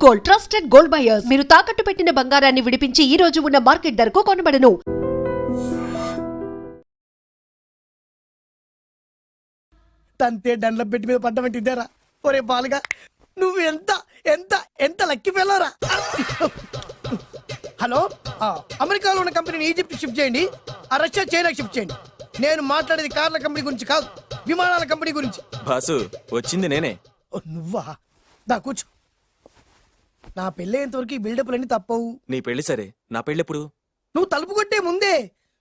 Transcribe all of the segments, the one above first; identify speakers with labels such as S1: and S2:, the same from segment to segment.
S1: Gold, trusted gold buyers. మీరు తాకట్టు పెట్టిన బంగారాన్ని విడిపించి ఈ రోజు ఉన్న మార్కెట్ ధరకు కొనబడను.
S2: తంతే దండ్ల పెట్టి మీద పడ్డమంటే ఇదేరా? ఒరే బాలుగా, నువ్వు ఎంత ఎంత ఎంత లక్కీ ఫెలోరా. హలో, అమెరికాలో ఉన్న కంపెనీని ఈజిప్ట్ షిఫ్ట్ చేయండి, రష్యా చైనాకి షిఫ్ట్ చేయండి. నేను మాట్లాడేది కార్ల కంపెనీ గురించి కాదు, విమానాల కంపెనీ గురించి.
S3: బాసు, వచ్చింది నేనే.
S2: నువ్వా? దా కూర్చో. నా పెళ్ళేంతవరకు ఈ బిల్డప్లన్నీ తప్పవు.
S3: నీ పెళ్లి సరే, నా పెళ్ళెప్పుడు?
S2: నువ్వు తలుపు కొట్టే ముందే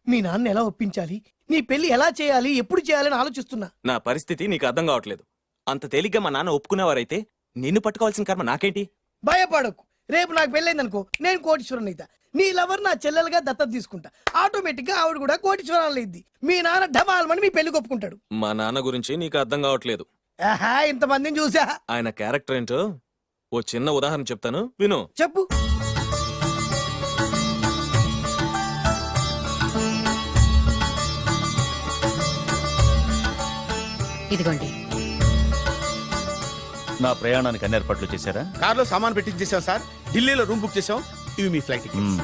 S2: మీ నాన్న ఎలా ఒప్పించాలి, నీ పెళ్లి ఎలా చేయాలి, ఎప్పుడు చేయాలని ఆలోచిస్తున్నా.
S3: నా పరిస్థితి నీకు అర్థం కావట్లేదు. అంత తేలిగ్గా మా నాన్న ఒప్పుకునేవారైతే నిన్ను పట్టుకోవాల్సిన కర్మ నాకేంటి?
S2: భయపడకు, రేపు నాకు పెళ్ళైందనుకో, నేను కోటీశ్వరుని అయితా. నీ లవర్ నా చెల్లెలుగా దత్తత తీసుకుంటా. ఆటోమేటిక్ గా ఆవిడ కూడా కోటీశ్వరాలు అయింది. మీ నాన్న ఢమాల్మని మీ పెళ్లి ఒప్పుకుంటాడు.
S3: మా నాన్న గురించి నీకు అర్థం కావట్లేదు.
S2: ఆహా, ఇంతమందిని చూసా.
S3: ఆయన క్యారెక్టర్ ఏంటో ఓ చిన్న ఉదాహరణ చెప్తాను, విను.
S2: చెప్పు.
S4: ఇదిగోండి.
S5: నా ప్రయాణానికి అన్ని ఏర్పాట్లు చేశారా?
S6: కార్లో సామాన్ పెట్టించేసాం సార్, ఢిల్లీలో రూమ్ బుక్ చేసాం. ఇవి మీ ఫ్లైట్ టికెట్స్.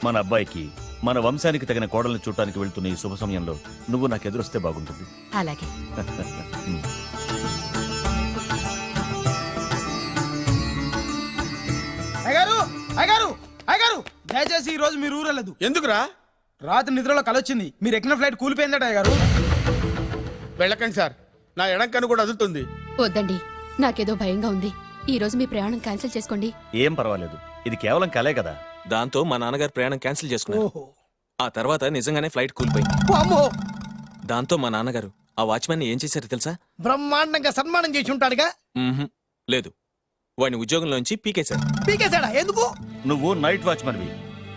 S5: మన అబ్బాయికి మన వంశానికి తగిన కోడల్ని చూడటానికి వెళ్తున్న ఈ శుభ సమయంలో నువ్వు నాకు ఎదురొస్తే బాగుంటుంది.
S4: అలాగే.
S7: అయ్యగారు, అయ్యగారు, అయ్యగారు, దయచేసి ఈ రోజు మీరు ఊరెళ్ళదు.
S6: ఎందుకురా?
S7: రాత్రి నిద్రలో కలొచ్చింది, మీరు ఎక్కిన ఫ్లైట్ కూలిపోయిందట. అయ్యగారు
S6: వెళ్ళకండి సార్, నా ఎడంకన్ను కూడా అదులుతుంది.
S4: వద్దండి, నాకేదో భయంగా ఉంది. ఈ రోజు మీ ప్రయాణం క్యాన్సిల్ చేసుకోండి.
S5: ఏం పర్వాలేదు, ఇది కేవలం కలే కదా.
S3: దాంతో మా నాన్నగారు ప్రయాణం క్యాన్సిల్ చేసుకున్నారు.
S2: ఓహో,
S3: ఆ తర్వాత నిజంగానే ఫ్లైట్ కూలిపోయింది.
S2: అమ్మో,
S3: దాంతో మా నాన్నగారు ఆ వాచ్మెన్ ఏం చేశారో తెలుసా?
S2: బ్రహ్మాండంగా సన్మానం చేసి ఉంటాడుగా.
S3: మ్మ్హ్. లేదు, వాడిని ఉద్యోగంలోంచి పీకేశారు.
S2: పీకేశాడా? ఎందుకు?
S5: నువ్వు నైట్ వాచ్మన్వి.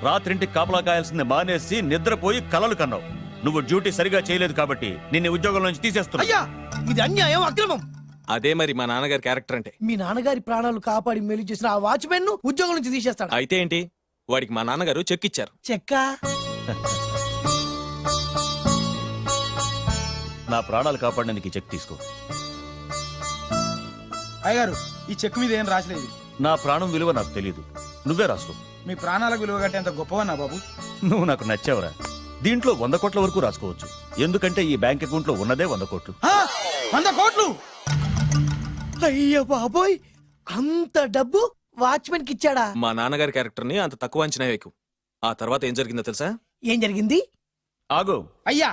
S5: రాత్రింటికి కాపలా కాయాల్సింది మానేసి నిద్రపోయి కలలు కన్నావు. నువ్వు డ్యూటీ సరిగా చేయలేదు కాబట్టి నిన్ను ఉద్యోగంలో నుంచి తీసేస్తున్నా.
S2: అయ్యా, ఇది అన్యాయం, అక్రమం.
S3: అదే మరి మా నాన్నగారి క్యారెక్టర్ అంటే.
S2: మీ నాన్నగారి ప్రాణాలు కాపాడి మేలు చేసిన ఆ వాచ్మెన్ ను ఉద్యోగం నుంచి తీసేస్తాడు.
S3: అయితే ఏంటి, వాడికి మా నాన్నగారు చెక్ ఇచ్చారు.
S2: చెక్క?
S5: నా ప్రాణాలు కాపాడడానికి చెక్ తీసుకో.
S7: అయ్యగారు, ఈ చెక్ మీద ఏం రాసలేదు.
S5: నా ప్రాణం విలువ నాకు తెలియదు, నువ్వే రాసుకో.
S7: మీ ప్రాణాలకు విలువ కంటే అంత గొప్పవన్నా బాబు?
S5: నువ్వు నాకు నచ్చావురా. దీంట్లో 100 కోట్ల వరకు రాసుకోవచ్చు, ఎందుకంటే ఈ బ్యాంక్ అకౌంట్ లో ఉన్నదే 100 కోట్లు.
S7: 100 కోట్లు?
S2: అయ్య బాబోయ్, అంత డబ్బు వాచ్మెన్ కి ఇచ్చాడా?
S3: మా నాన్నగారి క్యారెక్టర్ ని అంత తక్కువ అంచనా వేయకు. ఆ తర్వాత ఏం జరిగిందో తెలుసా?
S2: ఏం జరిగింది?
S5: ఆగో,
S7: అయ్యా,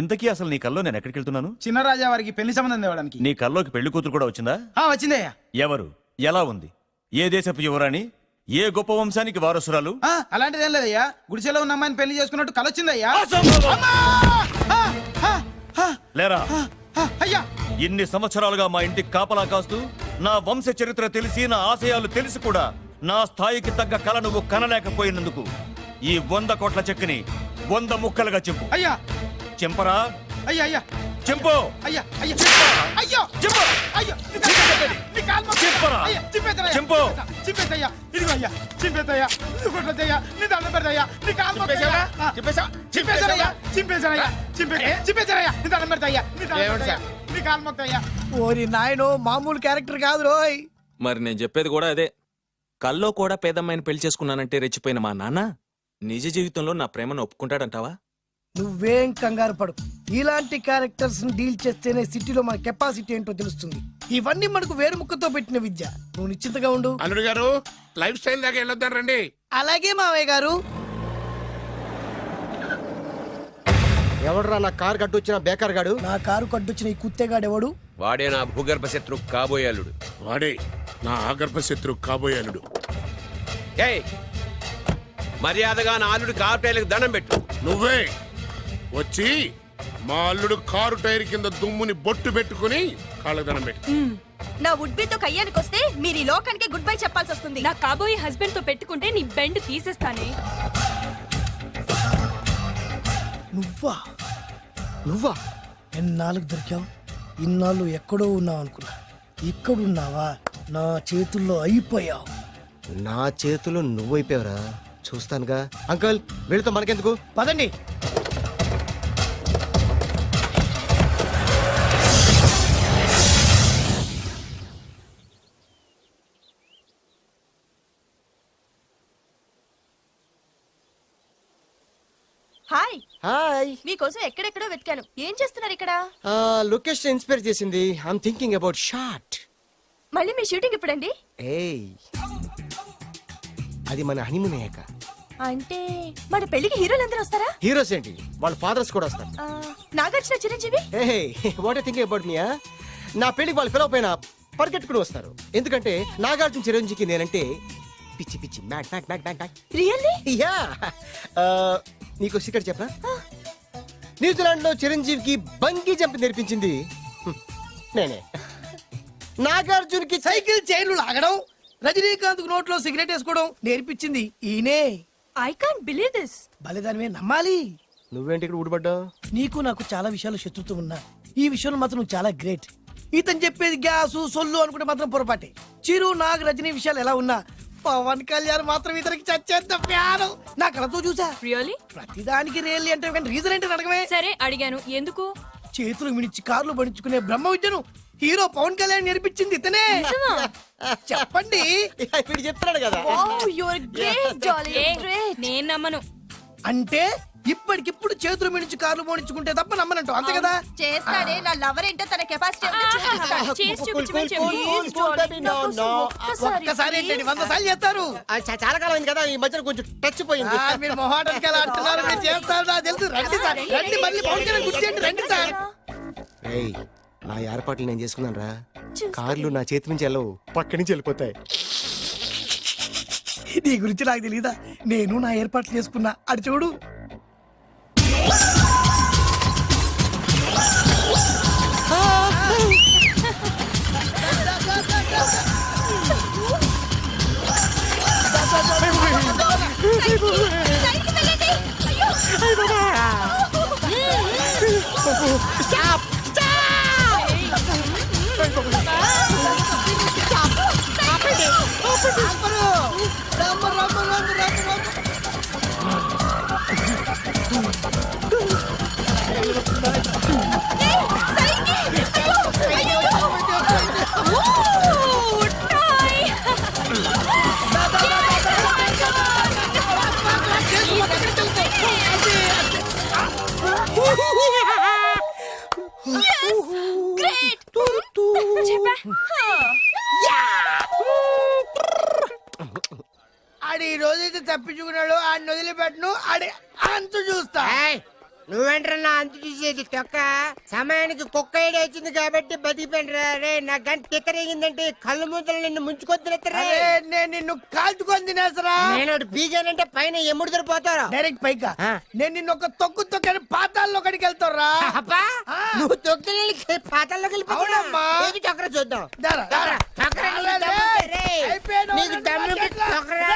S5: ఇంతకీ అసలు నీ కల్లో నేను ఎక్కడికి వెళ్తున్నాను?
S7: చిన్నరాజా వారికి పెళ్లి సంబంధం తేవడానికి.
S5: నీ కల్లోకి పెళ్లి కూతురు కూడా వచ్చిందా?
S7: వచ్చిందయ్యా.
S5: ఎవరు? ఎలా ఉంది? ఏ దేశపు యువరాణి? ఏ గొప్ప వంశానికి వారసురాలు?
S7: అలాంటిదేం లేదయ్యా, గుడిసెలో ఉన్న అమ్మాయిని పెళ్లి చేసుకున్నట్టు కలొచ్చిందయ్యా.
S5: లేరా?
S7: అయ్యా,
S5: ఇన్ని సంవత్సరాలుగా మా ఇంటికి కాపలా కాస్తూ నా వంశ చరిత్ర తెలిసి నా ఆశయాలు తెలిసి కూడా నా స్థాయికి తగ్గ కళ నువ్వు కనలేకపోయినందుకు ఈ 100 కోట్ల చెక్కుని 100 ముక్కలుగా చెప్పు.
S7: అయ్యా,
S5: చెంపరా?
S7: అయ్యా, అయ్యా,
S5: చెంపు.
S7: అయ్యా, అయ్యా, అయ్యో,
S5: చెప్పు.
S7: అయ్యో,
S5: చెప్పరా? చెంపు.
S7: చింపేద్దయ్యా, ఇదిగో అయ్యా, చింపేద్దయ్యా, కొట్టద్దయ్యా, నీ దండం పెడతాయ్యా, నీ కాలు మొక్కుతాయ్యా. చింపేశానయ్యా, చింపేశానయ్యా, చింపేశానయ్యా, నీ దండం పెడతాయ్యా, నీ కాలు మొక్కుతాయ్యా.
S2: ఓరి నాయనో, మామూలు క్యారెక్టర్ కాదు రోయ్.
S3: మరి నేను చెప్పేది కూడా అదే. కల్లో కూడా పేదమ్మాయిని పెళ్లి చేసుకున్నానంటే రెచ్చిపోయిన మా నాన్న నిజ జీవితంలో నా ప్రేమను ఒప్పుకుంటాడంటావా?
S2: నువ్వేం కంగారు పడు, ఇలాంటి క్యారెక్టర్స్ ని డీల్ చేస్తేనే సిటీలో మన కెపాసిటీ ఏంటో తెలుస్తుంది. ఇవన్నీ మనకు వేరు ముక్కతో పెట్టిన విద్య. నువ్వు నిశ్చింతగా ఉండు.
S6: అల్లుడు గారు, లైఫ్ స్టైల్ దాకా వెళ్ళొద్దాం రండి.
S2: అలాగే మావయ్య గారు.
S8: ఎవడరా నా కారు కట్టొచ్చిన బేకార్ గాడు?
S2: నా కారు కడ్డొచ్చిన ఈ కుత్తేగాడు ఎవడు?
S9: వాడే నా భూగర్భ శత్రు కాబోయాలుడు.
S6: వాడే నా ఆగర్భ శత్రు కాబోయాలుడు.
S9: ఏయ్, మర్యాదగా నా అల్లుడు కారు టైర్లకు దండం పెట్టు.
S6: నువ్వే వచ్చి మా అల్లుడు కారు టైర్ కింద దుమ్ముని బొట్టు పెట్టుకుని కాళ్ళకు దండం పెట్టు.
S10: నా వుడ్బీతో కయ్యానికొస్తే మీరు ఈ లోకానికి గుడ్ బై చెప్పాల్సి వస్తుంది. నా కాబోయే హస్బెండ్ తో పెట్టుకుంటే నీ బెండ్ తీసేస్తానే.
S2: నువ్వా?
S8: నువ్వా?
S2: ఎన్నాళ్ళకు దొరికావు? ఇన్నాళ్ళు ఎక్కడో ఉన్నావు అనుకున్నా. ఇక్కడున్నావా? నా చేతుల్లో అయిపోయావు.
S8: నా చేతిలో నువ్వైపోయావురా, చూస్తానుగా. అంకుల్, వీళ్ళతో మనకెందుకు,
S2: పదండి.
S10: హాయ్
S8: హాయ్
S10: మీకోసం ఎక్కడెక్కడో వెతికాను. ఏం చేస్తున్నారు ఇక్కడ?
S8: లొకేషన్ ఇన్స్పైర్ చేసింది. I'm thinking about short.
S10: మళ్ళీ మీ షూటింగ్ ఎప్పుడండి?
S8: ఏయ్, అది మన హనీమూన్ అయ్యాక.
S10: అంటే మన పెళ్లికి హీరోలందరూ వస్తారా?
S8: హీరోస్ ఏంటి, వాళ్ళ ఫాదర్స్ కూడా వస్తారు.
S10: నాగార్జున, చిరంజీవి.
S8: ఏ వాట్ థింకింగ్ అబౌట్ మియా? నా పెళ్లికి వాళ్ళు పిలవ పైన పరిగెట్టుకుని వస్తారు. ఎందుకంటే నాగార్జున చిరంజీవికి నేనంటే పిచ్చి పిచ్చి మ్యాట్ మ్యాట్ మ్యాట్ మ్యాట్ మ్యాట్.
S10: రియల్లీ?
S8: యా. నీకు సీక్రెట్ చెప్పనా? న్యూజిలాండ్ లో చిరంజీవికి బంగీ జంప్ నేర్పించింది నేనే. నాగార్జున్కి
S2: సైకిల్ చైన్లు లాగడం, రజనీకాంత్ నోట్లో సిగరెట్ వేసుకోవడం నేర్పించింది ఈయనే.
S10: I can't believe this.
S2: బలిదానమే నమ్మాలి.
S8: నువ్వేంటి ఇక్కడ ఊడిపడ్డావు?
S2: నీకు నాకు చాలా విషయాలు శత్రుత్వం ఉన్నా ఈ విషయంలో మాత్రం నువ్వు చాలా గ్రేట్. ఇతను చెప్పేది గ్యాసు సొల్లు అనుకుంటే మాత్రం పొరపాటే. చిరు, నాగ్, రజనీ విషయాలు ఎలా ఉన్నా పవన్ కళ్యాణ్ మాత్రం ఇతనికి చచ్చేంత ప్యాను. నా కళతో చూసా.
S10: రియల్లీ?
S2: ప్రతిదానికి రియల్లీ అంటే కానీ రీజన్ ఏంటి అడగమే.
S10: సరే అడిగాను, ఎందుకు?
S2: చేతులు మిడిచి కార్లు పడించుకునే బ్రహ్మ విద్యను హీరో పవన్ కళ్యాణ్ నేర్పించింది ఇతనే. చెప్పండి.
S8: ఇప్పుడు చెప్తున్నాడు కదా.
S10: నేను నమ్మను.
S2: అంటే ఇప్పటికిప్పుడు చేతులు మిడిచి కార్లు పోనించుకుంటే తప్ప నమ్మనంటూ అంతే కదా.
S10: చేస్తాడే, నా లవర్ ఏంటో తన కెపాసిటీ
S2: ఒక్కసారి ఏంటండి 100 సార్లు చేస్తారు.
S8: చాలా కాలం అయింది కదా, ఈ మధ్యన కొంచెం టచ్ పోయింది.
S2: మీరు మొహాటానికి ఎలా అంటున్నారు? మీరు చేస్తారు నాకు తెలుసు. రండి సార్, రండి, మళ్ళీ పవన్ కళ్యాణ్ గుర్తు చేయండి. రండి సార్.
S8: ఏయ్, నా ఏర్పాట్లు నేను చేసుకున్నాను రా. కార్లు నా చేతి నుంచి వెళ్ళవు, పక్క నుంచి వెళ్ళిపోతాయి.
S2: నీ గురించి నాకు తెలీదా? నేను నా ఏర్పాట్లు చేసుకున్నా. అటు చూడు. ఆడి ఈ రోజైతే తప్పించుకున్నాడు. ఆడిని వదిలిపెట్టను. ఆడి అంతు చూస్తా.
S11: నువ్వేంట్రా నా అంతు చూసేది తొక్క? సమయానికి కుక్క ఏడు వచ్చింది కాబట్టి బతికిపోయినరా రే. నా గంట తిక్కరేగిందంటే కళ్ళు ముద్దలు నిన్ను ముంచుకొద్దులెత్తరా.
S2: నేను నిన్ను కాల్చుకొని తినేసరా.
S11: నేను బీగానంటే పైన ఎముడు దొరిపోతారా
S2: డైరెక్ట్ పైకా. నేను నిన్ను ఒక తొక్కు తొక్కని పాతాల్లో కడికి వెళ్తారా.
S11: నువ్వు తొక్కి పాతాల్లోకి వెళ్ళిపోతావు. చక్ర చూద్దాం. నీకు దమ్ము చక్రా.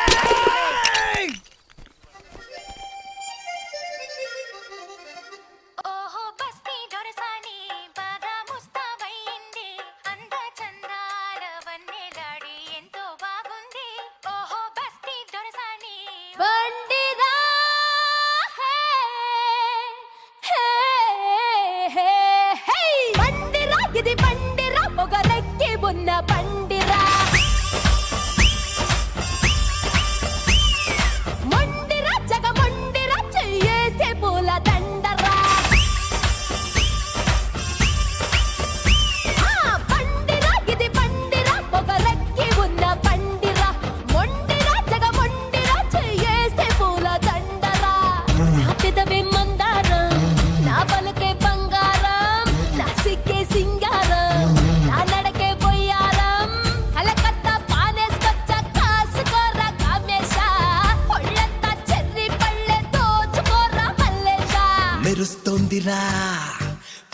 S12: మెరుస్తోందిరా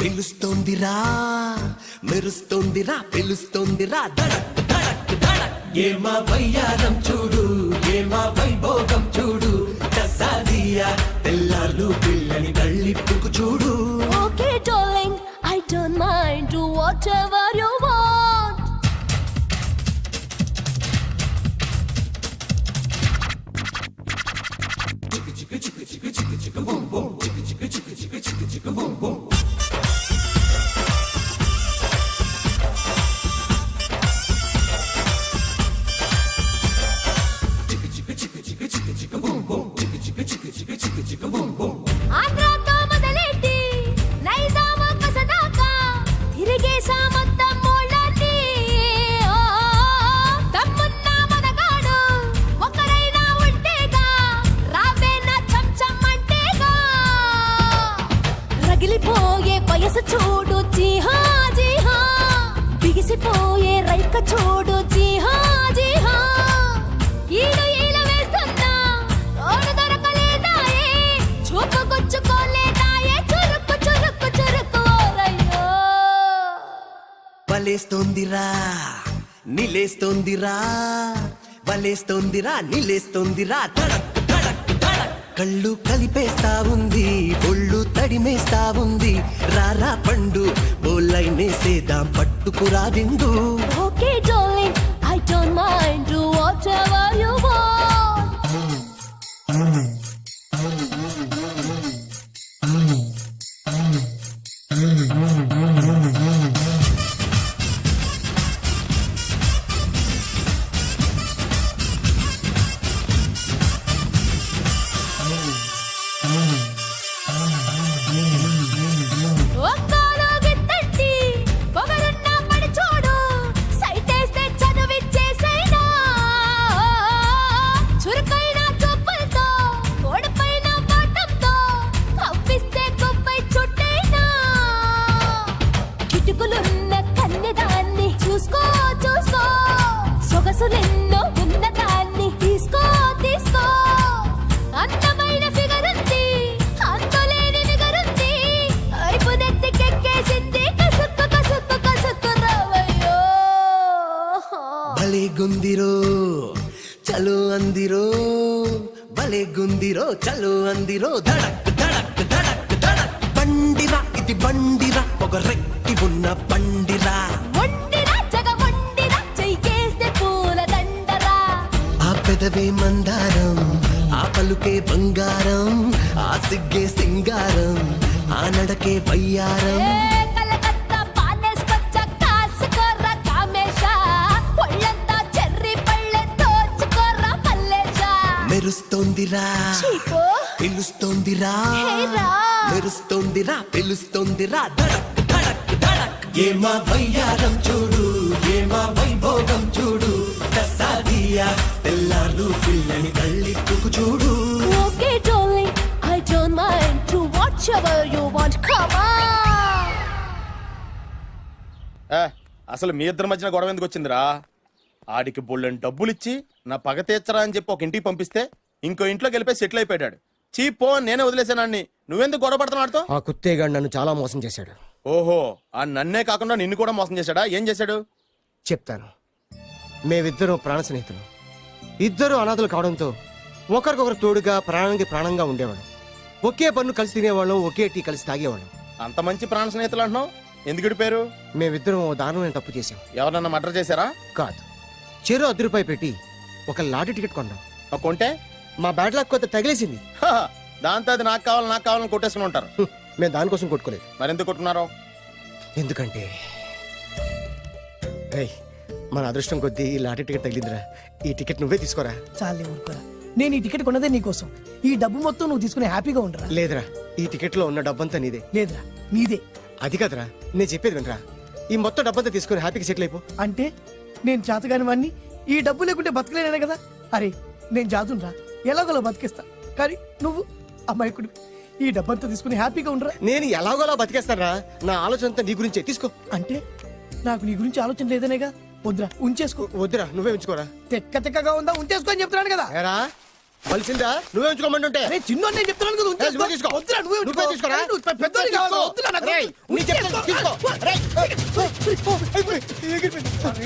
S12: పిలుస్తోందిరా, మెరుస్తోందిరా పిలుస్తోందిరా, దడక్ దడక్ దడక్. ఏమా వయ్యారం చూడు, ఏమా వైభోగం చూడు, కసాదియా తెల్లార్లు పిల్లని కళ్ళిప్పుకు చూడు.
S10: Okay darling, I don't mind, do whatever you want.
S12: వలేస్తోందిరా నిలేస్తోందిరా వలేస్తోందిరా నిలేస్తోందిరా ధడక్ ధడక్ ధడక్ కళ్ళు కలిపేస్తా ఉంది ఒళ్ళు తడిమేస్తా ఉంది రారా పండు బోలైనేసేదాం పట్టుకురా దిండు
S10: okay darling I don't mind do whatever you want ఒక్కలో గిట్టండి పొగరున్న పడి చూడు సైటేస్తే చదువిచ్చేసైనా చురుకైన చూపులతో ఓడిపోయిన బాటంతో కవ్విస్తే కొవ్వై చుట్టైనా కిటుకులున్న కన్నెదాన్ని చూసుకో చూసుకో సొగసులెన్నో ఉన్నదాన్ని తీసుకో తీసుకో అందమైన ఫిగర్ ఉంది అంతులేని ఫిగరుంది అయిపు నెత్తికెక్కేసింది కసుక్కు కసుక్కు కసుక్కు రావయ్యో
S12: భలే గుందిరో చలో అందిరో భలే గుందిరో చలో అందిరో ధడక్ ధడక్ ధడక్ ధడక్ బండిరా ఇది బండిరా ఒక రెక్కి ఉన్న బండిరా
S10: మొండిరా జగ మొండిరా చెయ్యేస్తే పూల దండరా
S12: ఆ పెదవే మందారం ఆ పలుకే బంగారం ఆ సిగ్గే సింగారం ఆ నడకే వయ్యారం
S10: ఏ కలకత్తా పానేసుకొచ్చ కాసుకోరా కామేశ ఒళ్ళంతా చెర్రీ పళ్ళె దోచుకోరా మల్లేశ
S12: మెరుస్తోందిరా
S10: చీపో
S12: పిలుస్తోందిరా
S10: హేరా
S12: మెరుస్తోందిరా పిలుస్తోందిరా ధడక్ ధడక్ ధడక్ ఏమా వయ్యారం చూడు ఏమా వైభోగం చూడు కసాదియా తెల్లారు పిల్లని కళ్ళిట్టుకు చూడు
S10: okay darling I don't mind to watch ever you want come on
S7: అసలు మీ ఇద్దరి మధ్యన గొడవ ఎందుకు వచ్చిందిరా? ఆడికి బోళ్ళని డబ్బులు ఇచ్చి నా పగ తీర్చరా అని చెప్పి ఒక ఇంటికి పంపిస్తే ఇంకో ఇంట్లోకి వెళ్ళిపోయి సెటిల్ అయిపోయాడు. చీపో నేనే వదిలేసానాన్ని, నువ్వెందుకు గొడవ పడుతున్నాడుతో?
S8: ఆ కుత్తేగాడు నన్ను చాలా మోసం చేశాడు.
S7: ఓహో, ఆ నన్నే కాకుండా నిన్ను కూడా మోసం చేశాడా? ఏం చేశాడు
S8: చెప్తాను. మేమిద్దరం ప్రాణ స్నేహితులు. ఇద్దరు అనాథలు కావడంతో ఒకరికొకరు తోడుగా ప్రాణానికి ప్రాణంగా ఉండేవాళ్ళం. ఒకే పన్ను కలిసి తినేవాళ్ళం, ఒకే టీ కలిసి తాగేవాళ్ళం.
S7: అంత మంచి ప్రాణ స్నేహితులు అంటున్నావు, ఎందుకు పేరు?
S8: మేమిద్దరం ఓ దారుణమైన తప్పు చేశాం.
S7: ఎవరన్నా మర్డర్ చేశారా?
S8: కాదు, చెరో ₹10 పెట్టి ఒక లాటరీ టికెట్ కొన్నాం.
S7: కొంటే
S8: మా బ్యాడ్ లక్ కొత్త తగిలేసింది.
S7: హ, దాంతో అది నాకు కావాలని కొట్టేసుకుని ఉంటారు.
S8: మేము దానికోసం కొట్టుకోలేదు.
S7: మరెందుకు కొట్టుకున్నారో?
S8: ఎందుకంటే రేయ్, మన అదృష్టం కొద్దీ ఈ లాటరీ టికెట్ తగిలిందిరా. ఈ టికెట్ నువ్వే తీసుకోరా.
S2: చాలే ఊరుకోరా, నేను ఈ టికెట్ కొన్నదే నీకోసం. ఈ డబ్బు మొత్తం నువ్వు తీసుకుని హ్యాపీగా ఉండరా.
S8: లేదురా, ఈ టికెట్ లో ఉన్న డబ్బంతా నీదే.
S2: లేదురా, నీదే.
S8: అది కాదురా, నేను చెప్పేది వినరా. ఈ మొత్తం డబ్బంతా తీసుకుని హ్యాపీగా సెటిల్ అయిపో.
S2: అంటే నేను చేతగాని వాడిని, ఈ డబ్బు లేకుంటే బతకలేనే కదా. అరే నేను జాతునరా, ఎలాగోలా బతికేస్తా. కానీ నువ్వు అమ్మాయికుడు, ఈ డబ్బంతా తీసుకుని హ్యాపీగా ఉండరా.
S8: నేను ఎలాగోలా బతికేస్తారా, నా ఆలోచన అంతా నీ గురించే. తీసుకో.
S2: అంటే నాకు నీ గురించి ఆలోచన లేదనేగా. వద్దురా, ఉంచేసుకో.
S8: వద్దురా, నువ్వే ఉంచుకోరా.
S2: తెక్క తెక్కగా ఉందా, ఉంచేసుకో అని చెప్తున్నాను కదా.
S8: ఏరా కలిసిందా? నువ్వే ఉంచుకోమంటుంటే.
S2: అరే చిన్న నేను చెప్తున్నాను కదా, ఉంచేసుకో.
S8: నువ్వే తీసుకో.
S2: వద్దురా, నువ్వే
S8: నువ్వే
S2: ఉంచుకో.
S8: తీసుకోరా.
S2: అరే, నువ్వు పెద్దోడివి కావాలి. వద్దురా, నాకు
S8: రేయ్, నీ చెప్తాను, తీసుకో. రేయ్,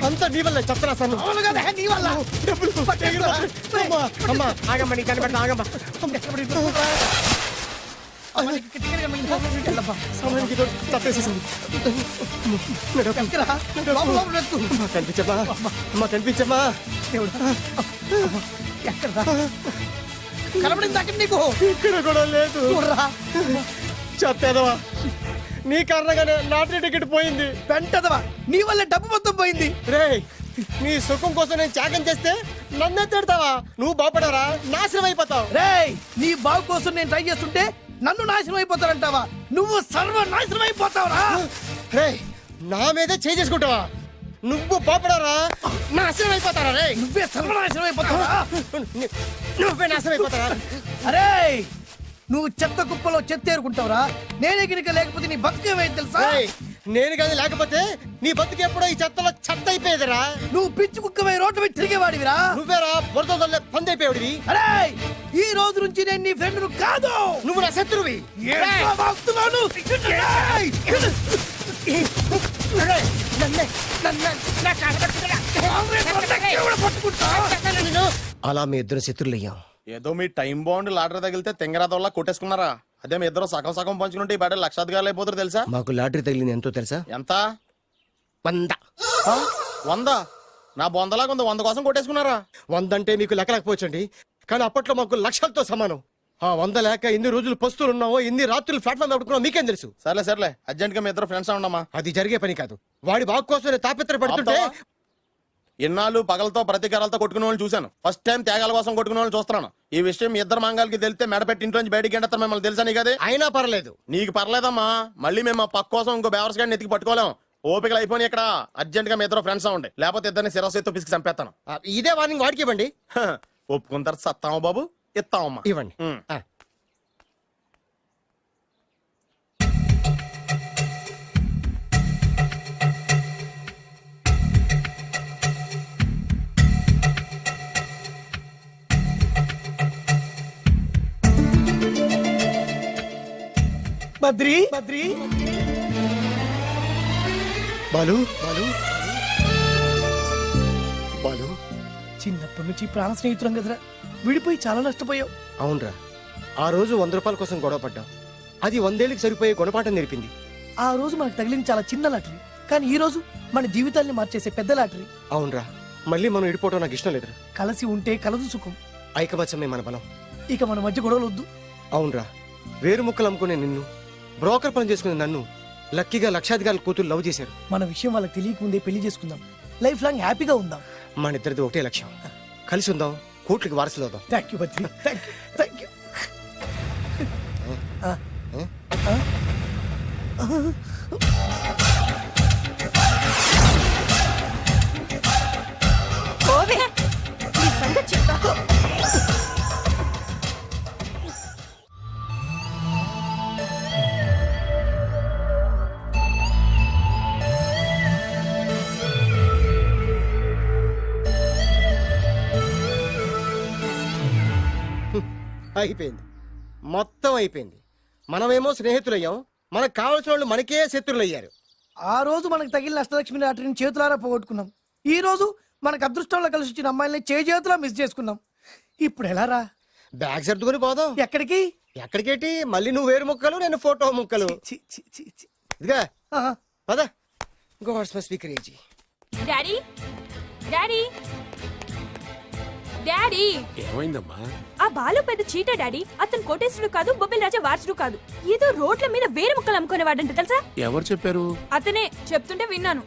S8: అంతా నీ వల్ల చెప్తారా సార్.
S2: అవును కదా, నీ వల్ల.
S8: అమ్మా ఆగమ్మా, నీ కనిపెడతా ఆగమ్మా. సమయానికి ఇదో తప్పేసేసింది. కనిపించమ్మా, అమ్మా కనిపించమ్మా.
S2: కనబడింది అక్కడ నీకు.
S8: ఇక్కడ కూడా లేదు. చెప్పేదవా, నీ కారణంగానే లాటరీ టికెట్ పోయింది.
S2: వెంటదవా, నీ వల్ల డబ్బు మొత్తం పోయింది.
S8: రేయ్, నీ సుఖం కోసం నేను త్యాగం చేస్తే నన్నే తిడతావా? నువ్వు బాగుపడారా, నాశనం అయిపోతావు.
S2: రేయ్, నీ బాగు కోసం నేను ట్రై చేస్తుంటే నన్ను నాశనం అయిపోతానంటావా? నువ్వు సర్వనాశనం అయిపోతావురా.
S8: రేయ్, నా మీదే చేసుకుంటావా? నువ్వు బాగుపడారా, నాశనం అయిపోతారా? రే,
S2: నువ్వే సర్వనాశనం అయిపోతావురా.
S8: నువ్వే నాశనం అయిపోతారా?
S2: అరే, నువ్వు చెత్త కుప్పలో చెత్త ఏరుకుంటావురా. నేనే గినక లేకపోతే నీ బతుకేమైంది తెలుసా?
S8: రేయ్, నేను కానీ లేకపోతే నీ బతుకు ఎప్పుడో ఈ చెత్తలో చెత్త అయిపోయేదిరా.
S2: నువ్వు పిచ్చి కుక్కవై రోడ్డు మీద తిరిగేవాడివిరా.
S8: నువ్వేరా బురదలే పంది అయిపోయాడివి.
S2: అరే, ఈ రోజు నుంచి నేను నీ ఫ్రెండ్ కాదు,
S8: నువ్వు నా శత్రువి.
S2: ఏంట్రా వాగుతున్నావు?
S8: అలా మీ ఇద్దరు శత్రులయ్యాం.
S7: ఏదో మీ టైం బాండ్ లాటరీ తగిలితే తెంగరాదోళ్ళ కొట్టేసుకున్నారా? అదే మీ ఇద్దరు సగం సగం పంచుకుంటే ఈ బయట లక్షాధికారులు అయిపోతారు తెలుసా?
S8: మాకు లాటరీ తగిలింది ఎంతో తెలుసా?
S7: ఎంత?
S8: 100.
S7: 100? నా బొందలాగా ఉంది, 100 కోసం కొట్టేసుకున్నారా?
S8: 100 అంటే మీకు లెక్కలేకపోవచ్చండి, కానీ అప్పట్లో మాకు లక్షలతో సమానం. ఆ 100 లేక ఎన్ని రోజులు పస్తులు ఉన్నావో, ఎన్ని రాత్రులు ప్లాట్ఫామ్ పెట్టుకున్నావు మీకేం తెలుసు?
S7: సర్లే అర్జెంట్ గా మీ ఇద్దరు ఫ్రెండ్స్ ఉండమ్మా.
S8: అది జరిగే పని కాదు. వాడి బాగు కోసం తాపిత్ర పడుతుంటే
S7: ఇన్నాళ్ళు పగలతో ప్రతీకారాలతో కొట్టుకునే వాళ్ళు చూశాను. ఫస్ట్ టైం త్యాగాల కోసం కొట్టుకునే వాళ్ళు చూస్తున్నాను. ఈ విషయం మీ ఇద్దరు మంగాలకి తెలిస్తే మెడపెట్టి ఇంట్లోంచి బయటికి ఎండతారు మిమ్మల్ని తెలుసా? నీకు అది
S8: అయినా పర్లేదు.
S7: నీకు పర్లేదమ్మా, మళ్ళీ మేము మా పక్క కోసం ఇంకో బేవర్స్ గాడిని ఎత్తికి పట్టుకోలేం. ఓపికలు అయిపోయి ఇక్కడ అర్జెంట్ గా మీ ఇద్దరు ఫ్రెండ్స్ ఉండే, లేకపోతే ఇద్దరిని శిరస్సుతో పిసికి చంపేస్తాను.
S8: ఇదే వార్నింగ్ వాడికి ఇవ్వండి.
S7: ఒప్పుకుంటారు సత్తామా బాబు? ఇస్తామమ్మా.
S8: ఇవ్వండి.
S2: బద్రి
S8: బాలు
S2: చిన్నప్పటి నుంచి ప్రాణ స్నేహితులం కదరా, విడిపోయి చాలా నష్టపోయావు.
S8: అవునరా, ఆ రోజు 100 రూపాయల కోసం గొడవ పడ్డాం. అది 100 ఏళ్ళకి సరిపోయే గుణపాఠం నేర్పింది.
S2: ఆ రోజు మనకు తగిలింది చాలా చిన్న లాటరీ, కానీ ఈ రోజు మన జీవితాల్ని మార్చేసే పెద్ద లాటరీ.
S8: అవునరా, మళ్ళీ మనం ఇడిపోవడం నాకు ఇష్టం లేదురా.
S2: కలిసి ఉంటే కలదు సుఖం.
S8: ఐకమత్యమే మన బలం.
S2: ఇక మన మధ్య గొడవలు వద్దు.
S8: అవునరా, వేరు ముక్కలు అమ్ముకునే నిన్ను, బ్రోకర్ పని చేసుకునే నన్ను లక్కీగా లక్షాధికారుల కూతురు లవ్ చేశారు.
S2: మన విషయం వాళ్ళకి తెలియకముందే పెళ్లి చేసుకుందాం, లైఫ్ లాంగ్ హ్యాపీగా ఉందాం.
S8: మన ఇద్దరిది ఒకటే లక్ష్యం, కలిసి ఉందాం, కోట్లకి వారసులు అవుదాం.
S2: Thank you Badri, thank you.
S8: అయిపోయింది, మొత్తం అయిపోయింది. మనమేమో స్నేహితులయ్యాం, మనకు కావలసిన వాళ్ళు మనకే శత్రులయ్యారు.
S2: ఆ రోజు మనకు తగిలిన అష్టలక్ష్మి లాటరీని చేతులారా పోగొట్టుకున్నాం. ఈ రోజు మనకు అదృష్టంలో కలిసి వచ్చిన అమ్మాయిల్ని చేతులా మిస్ చేసుకున్నాం. ఇప్పుడు ఎలా రా?
S8: బ్యాగ్ సర్దుకొని పోదాం.
S2: ఎక్కడికి?
S8: ఎక్కడికేటి? మళ్ళీ నువ్వు వేరు ముక్కలు, నేను ఫోటో ముక్కలు. ఇదిగా పద. గాడ్స్ మై స్పీకర్ ఏజీ.
S10: డాడీ డాడీ డాడీ
S6: ఏమైందమ్మా?
S10: ఆ బాలు పెద్ద చీట డాడీ. అతను కోటేశ్వరుడు కాదు, బొబ్బిల్ రాజా వారసుడు కాదు. ఏదో రోడ్ల మీద వేరే ముక్కలు అమ్ముకునేవాడంట తెలుసా?
S6: ఎవరు చెప్పారు?
S10: అతనే చెప్తుంటే విన్నాను.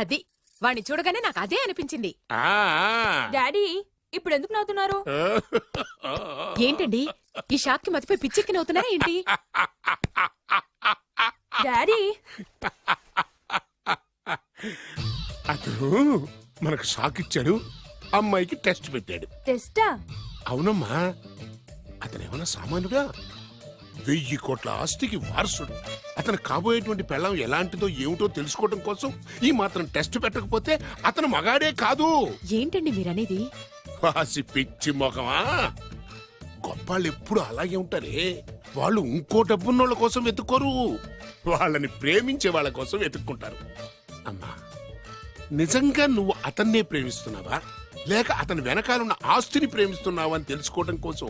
S4: అది వాణ్ణి చూడగానే నాకు అదే అనిపించింది.
S10: డాడీ ఇప్పుడు ఎందుకు నవ్వుతున్నారు?
S4: ఏంటండి ఈ షాక్ కి మతిపోయి పిచ్చెక్కి నవ్వుతున్నారా ఏంటి?
S10: డాడీ
S6: అతను మనకు షాక్ ఇచ్చాడు, అమ్మాయికి టెస్ట్ పెట్టాడు.
S10: టెస్టా?
S6: అవునమ్మా, అతను ఏమన్నా సామాన్యుడా? 1000 కోట్ల ఆస్తికి వారసుడు. అతను కాబోయేటువంటి పెళ్ళం ఎలాంటిదో ఏమిటో తెలుసుకోవడం కోసం ఈ మాత్రం టెస్ట్ పెట్టకపోతే అతను మగాడే కాదు.
S4: ఏంటండి మీరనేది?
S6: వాసి పిచ్చి మొఖమా, గొప్పాళ్ళు ఎప్పుడు అలాగే ఉంటారే. వాళ్ళు ఇంకో డబ్బున్నోళ్ళ కోసం వెతుక్కోరు, వాళ్ళని ప్రేమించే వాళ్ళ కోసం వెతుక్కుంటారు. అమ్మా, నిజంగా నువ్వు అతన్నే ప్రేమిస్తున్నావా లేక అతని వెనకాలన్న ఆస్తిని ప్రేమిస్తున్నావా అని తెలుసుకోవడం కోసం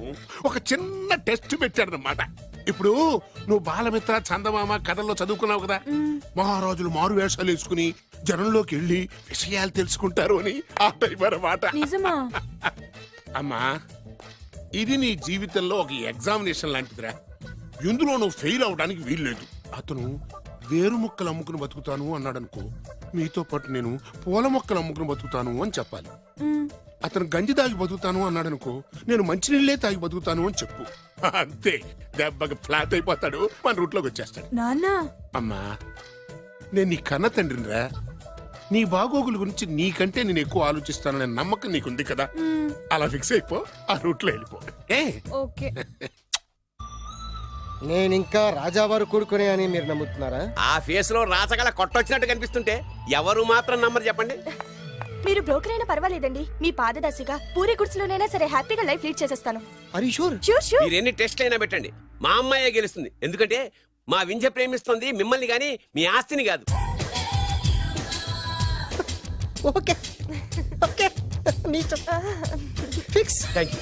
S6: ఒక చిన్న టెస్ట్ పెట్టాడనమాట. ఇప్పుడు నువ్వు బాలమిత్ర, చందమామ కథల్లో చదువుకున్నావు కదా, మహారాజులు మారు వేషాలు వేసుకుని జనంలోకి వెళ్ళి విషయాలు తెలుసుకుంటారు అని ఆ టైప్ అన్నమాట.
S10: నిజమా?
S6: అమ్మా, ఇది నీ జీవితంలో ఒక ఎగ్జామినేషన్ లాంటిదిరా. ఇందులో నువ్వు ఫెయిల్ అవడానికి వీల్లేదు. అతను వేరు మొక్కలు అమ్ముకుని బతుకుతాను అన్నాడనుకో, మీతో పాటు నేను పూల మొక్కలు అమ్ముకుని బతుకుతాను అని చెప్పాలి. అతను గంజి తాగి బతుకుతాను అన్నాడనుకో, నేను మంచినీళ్ళే తాగి బతుకుతాను అని చెప్పు. అంతే, దెబ్బకి ఫ్లాట్ అయిపోతాడు, మన రూట్లోకి వచ్చేస్తాడు.
S10: నాన్న,
S6: అమ్మా, నేను నీ కన్న తండ్రినిరా. నీ బాగోగుల గురించి నీకంటే నేను ఎక్కువ ఆలోచిస్తాననే నమ్మకం నీకుంది కదా. అలా ఫిక్స్ అయిపో, ఆ రూట్లో వెళ్ళిపో.
S10: ఓకే.
S8: నేనింకా రాజావారు కొడుకునే అని మీరు నమ్ముతున్నారా?
S9: ఆ ఫేస్ లో రాసగల కొట్టొచ్చినట్టు కనిపిస్తుంటే ఎవరు మాత్రం నమ్మరు చెప్పండి.
S10: మీరు బ్రోకర్ అయినా పర్వాలేదండి, మీ పాదదాసిగా పూరి గుడిసెలోనైనా సరే హ్యాపీగా లైఫ్ లీడ్ చేసేస్తాను.
S8: Are you sure?
S10: Sure sure.
S9: మీరు ఎన్ని టెస్ట్ అయినా పెట్టండి, మా అమ్మాయే గెలుస్తుంది. ఎందుకంటే మా వింజ ప్రేమిస్తుంది మిమ్మల్ని గాని మీ ఆస్తిని కాదు.
S8: Okay okay fix.
S9: Thank you.